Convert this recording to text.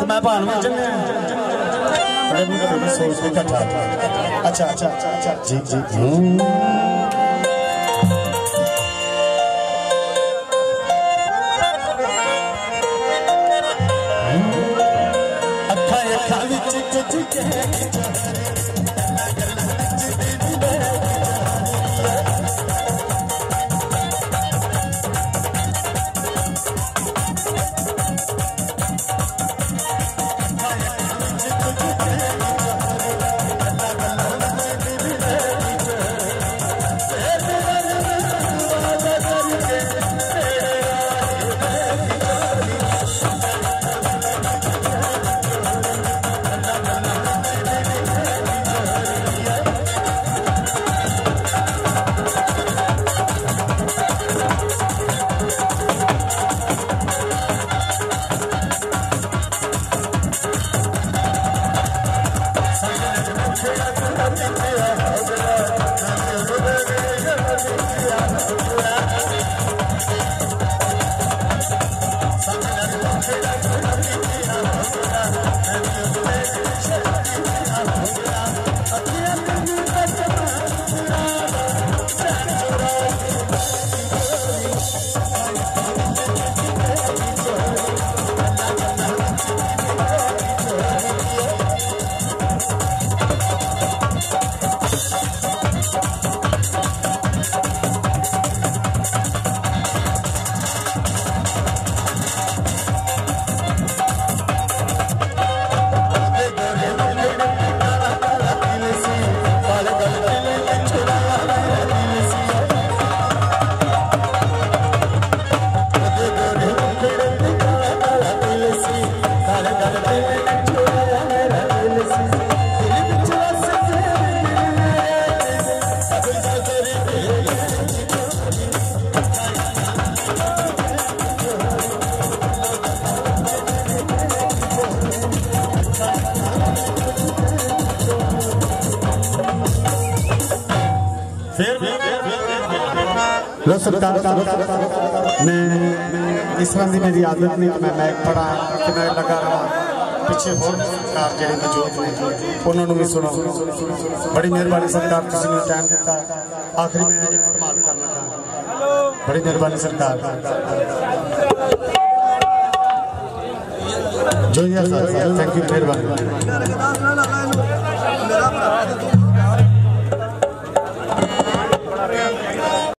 मैं भानवत चले सोच के कट्ठा। अच्छा अच्छा अच्छा जी जी अखा अखा विच कुछ मैं इस तरह की मेरी आदत नहीं कि मैं पढ़ा कि मैं लगा रहा पीछे होर सरकार जो मौजूद ने उन्होंने भी सुनो। बड़ी मेहरबानी सरकार, तुसीं टाइम दिता। आखिरी में एक कमाल कर लगा, बड़ी मेहरबानी सरकार। जो थैंक यू, मेहरबानी।